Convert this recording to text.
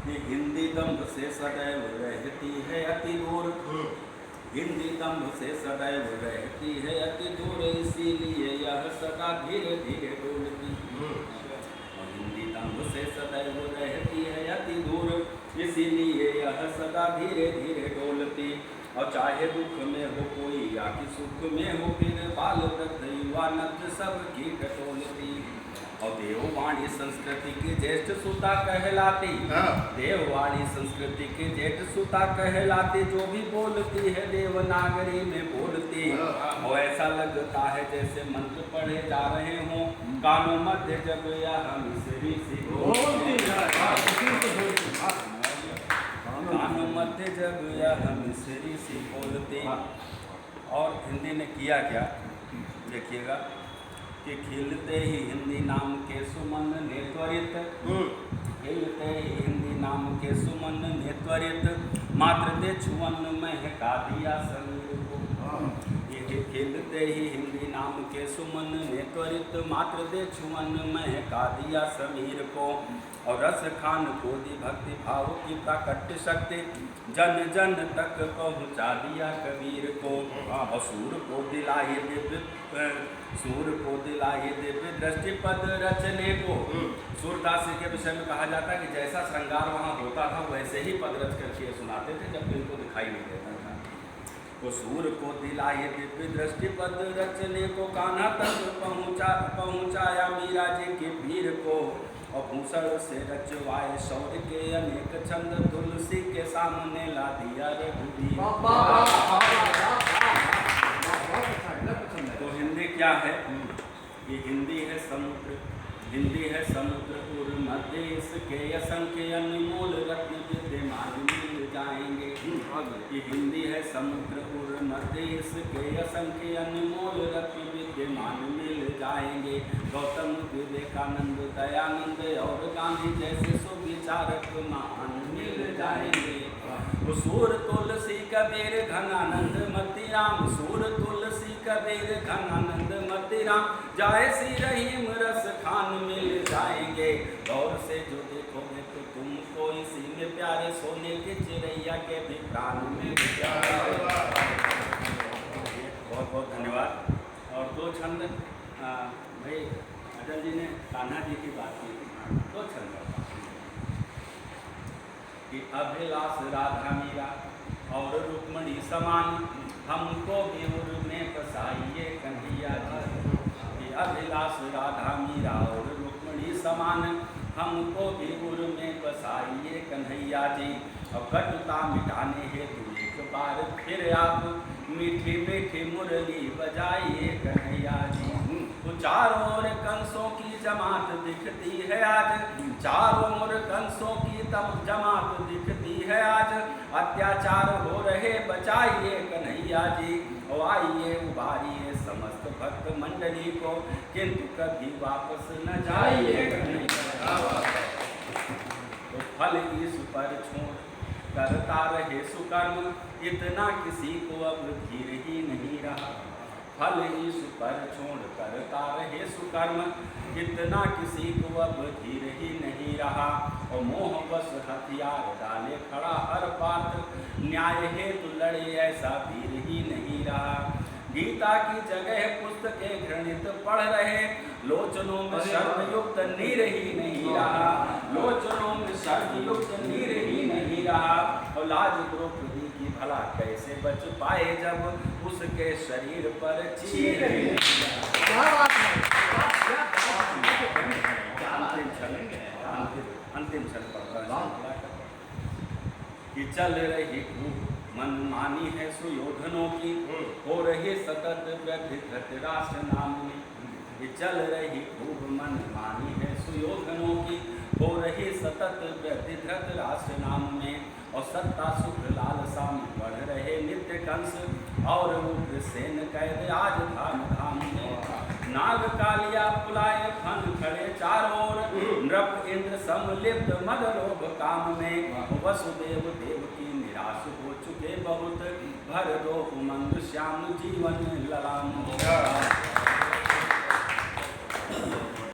ये हिंदी दम्भ से सदैव रहती है अति दूर, हिंदी दम्भ से सदैव रहती है अति दूर, इसीलिए यह सदा धीरे धीरे डोलती। और हिंदी दम्भ से सदैव रहती है अति दूर, इसीलिए यह सदा धीरे धीरे डोलती। और चाहे दुख में हो कोई या कि सुख में हो, फिर बाल वृद्ध युवा नद्य सबकी टटोलती। और देववाणी संस्कृति की ज्येष्ठ सुता कहलाती, देववाणी संस्कृति की ज्येष्ठ सुता कहलाती, जो भी बोलती है देवनागरी में बोलती। और ऐसा लगता है जैसे मंत्र पढ़े जा रहे हों, कानों मध्य जब यह मिसरी सी बोलती, कानों मध्य जब यह मिसरी सी बोलती। और हिंदी ने किया क्या देखिएगा कि खिलते ही हिंदी नाम के सुमन ने त्वरित, खिलते ही हिंदी नाम के सुमन ने त्वरित, मात्र दे छुअन महका दिया समीर को। ये खिलते ही हिंदी नाम के सुमन ने त्वरित, मात्र दे छुअन महका दिया समीर को। और रस खान को दी भक्ति भाव की प्राकट्य शक्ति, जन जन तक पहुँचा दिया कबीर को। और सूर को दिलाए दिव्य, सूर को दिलाए दिव्य दृष्टि पद रचने को। सूरदास जी के विषय में कहा जाता है कि जैसा श्रृंगार वहाँ होता था वैसे ही पद रच करके सुनाते थे जब इनको दिखाई नहीं देता था। तो सूर को दिलाए दिव्य दृष्टि पद रचने को, कान्हा तक पहुँचाया मीरा जी के पीर को। और भूषण से रचवाए शौर्य के अनेक छंद, तुलसी के सामने ला दिया रघुवीर। तो हिंदी क्या है? ये हिंदी है समुद्र, हिंदी है समुद्र उर मध्य, इसके असंख्य अनमोल रत्न विद्यमान मिल जाएंगे। ये हिंदी है समुद्र उर मध्य, इसके असंख्य अनमोल रत्न विद्यमान मिल जाएंगे। गौतम विवेकानंद दयानंद और गांधी जैसे सुविचारक महान मिल जाएंगे। सूर तुलसी कबीर घनानंद मतीराम, सूर तुलसी कबीर घनानंद मतीराम, जाए सी रहीम रस खान मिल जाएंगे। गौर से जो देखोगे तो तुमको इसी में प्यारे सोने की चिड़ैया के भी प्राण मिल जाएंगे। बहुत बहुत धन्यवाद। और दो छंद भाई अटल जी ने कान्हा जी की बात की, दो छंद कि अभिलाष राधा मीरा और रुक्मणी समान, हमको भी उर में बसाइए कन्हैया जी। अभिलाष राधा मीरा और रुक्मणी समान, हमको भी उर में बसाइए कन्हैया जी। और कटुता मिटाने हेतु एक बार फिर आप मीठी मीठी मुरली बजाइए कन्हैया जी। तो चारों ओर कंसों की जमात दिखती है आज, चारों ओर कंसों की जमात दिखती है आज। अत्याचार हो रहे बचाइए कन्हैया जी। और आइए उबारिए समस्त भक्त मंडली को, किंतु कभी वापस न जाइए कन्हैया। तो फल ईश पर छोड़ करता रहे सुकर्म, इतना किसी को अब धीर ही नहीं रहा। फल ईश पर छोड़ करता रहे सुकर्म, इतना किसी को अब धीर ही नहीं रहा। और मोह बस हथियार डाले खड़ा हर पात्र, न्याय हेतु लड़े ऐसा वीर ही नहीं रहा। गीता की जगह पुस्तकें घृणित पढ़ रहे, लोचनों में शर्मयुक्त नीर ही नहीं रहा, लोचनों में शर्मयुक्त नीर ही नहीं रहा। और लाज द्रौपदी की भला कैसे बच पाए जब उसके शरीर पर चीर ही नहीं रहा। अंतिम क्षण पर कि चल रही खूब मनमानी है सुयोधनों की, हो रही सतत व्यथित राष्ट्र नाम में। ये चल रही खूब मनमानी है सुयोधनों की, हो रही सतत व्यथित राष्ट्र नाम में। और सत्ता सुख लालसा में बढ़ रहे नित्य कंस, और उग्रसेन कैद आज धाम धाम में। नाग कालिया पुलाए फन खड़े चारों ओर, नृप इंद्र समलिप्त मद लोभ काम में। वसुदेव देव की निराश हो चुके बहुत, भर दो उमंग श्याम जीवन ललाम।